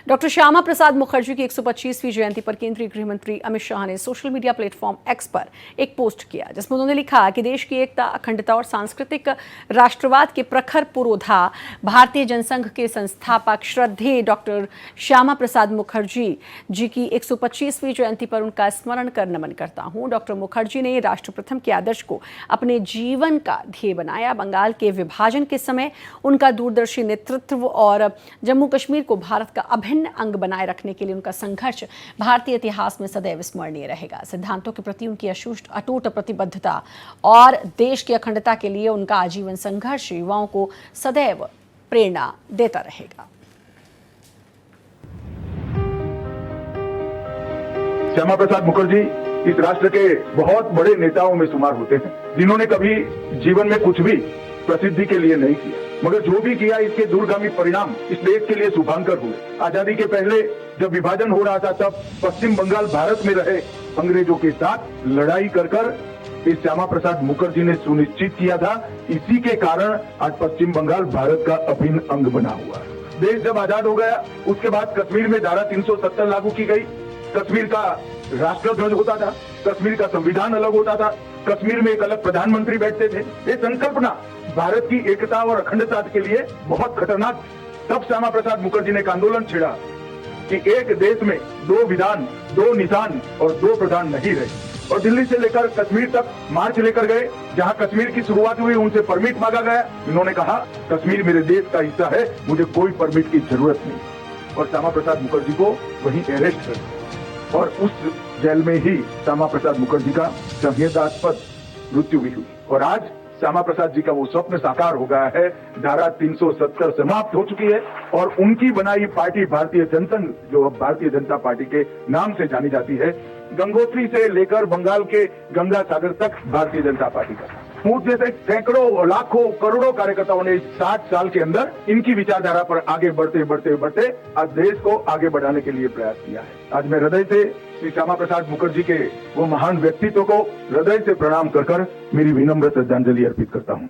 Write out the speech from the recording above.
Doctor Shyama Prasad Mukherjee की 125वीं जयंती पर केंद्रीय गृह मंत्री अमित शाह ने सोशल मीडिया प्लेटफॉर्म एक्स पर एक पोस्ट किया, जिसमें उन्होंने लिखा कि देश की एकता, अखंडता और सांस्कृतिक राष्ट्रवाद के प्रखर पुरोधा भारतीय जनसंघ के संस्थापक श्रद्धेय डॉक्टर श्यामा प्रसाद मुखर्जी जी की 125वीं जयंती पर उनका स्मरण कर नमन करता हूं। डॉक्टर मुखर्जी ने राष्ट्र प्रथम के आदर्श को अपने जीवन का ध्येय बनाया। बंगाल के विभाजन के समय उनका दूरदर्शी नेतृत्व और जम्मू कश्मीर को भारत का अभिन्न अंग बनाए रखने के लिए उनका संघर्ष भारतीय इतिहास में सदैव स्मरणीय रहेगा। सिद्धांतों के प्रति उनकी अटूट प्रतिबद्धता और देश की अखंडता के लिए उनका आजीवन संघर्ष युवाओं को सदैव प्रेरणा देता रहेगा। श्यामा प्रसाद मुखर्जी इस राष्ट्र के बहुत बड़े नेताओं में शुमार होते हैं, जिन्होंने कभी जीवन में कुछ भी प्रसिद्धि के लिए नहीं किया, मगर जो भी किया इसके दूरगामी परिणाम इस देश के लिए शुभांकर हुए। आजादी के पहले जब विभाजन हो रहा था, तब पश्चिम बंगाल भारत में रहे अंग्रेजों के साथ लड़ाई कर इस श्यामा प्रसाद मुखर्जी ने सुनिश्चित किया था। इसी के कारण आज पश्चिम बंगाल भारत का अभिन्न अंग बना हुआ। देश जब आजाद हो गया, उसके बाद कश्मीर में धारा 370 लागू की गई। कश्मीर का राष्ट्रध्वज होता था, कश्मीर का संविधान अलग होता था, कश्मीर में एक अलग प्रधानमंत्री बैठते थे। ये संकल्पना भारत की एकता और अखंडता के लिए बहुत खतरनाक। तब श्यामा प्रसाद मुखर्जी ने एक आंदोलन छेड़ा कि एक देश में दो विधान, दो निशान और दो प्रधान नहीं रहे, और दिल्ली से लेकर कश्मीर तक मार्च लेकर गए। जहां कश्मीर की शुरुआत हुई, उनसे परमिट मांगा गया। उन्होंने कहा, कश्मीर मेरे देश का हिस्सा है, मुझे कोई परमिट की जरूरत नहीं। और श्यामा प्रसाद मुखर्जी को वहीं अरेस्ट कर दिया, और उस जेल में ही श्यामा प्रसाद मुखर्जी का संवेदनास्पद मृत्यु भी हुई। और आज श्यामा प्रसाद जी का वो स्वप्न साकार हो गया है। धारा 370 समाप्त हो चुकी है और उनकी बनाई पार्टी भारतीय जनसंघ, जो अब भारतीय जनता पार्टी के नाम से जानी जाती है, गंगोत्री से लेकर बंगाल के गंगा सागर तक भारतीय जनता पार्टी का मुझ जैसे सैकड़ों, लाखों, करोड़ों कार्यकर्ताओं ने 60 साल के अंदर इनकी विचारधारा पर आगे बढ़ते आज देश को आगे बढ़ाने के लिए प्रयास किया है। आज मैं हृदय से श्री श्यामा प्रसाद मुखर्जी के वो महान व्यक्तित्व को हृदय से प्रणाम कर मेरी विनम्र श्रद्धांजलि अर्पित करता हूँ।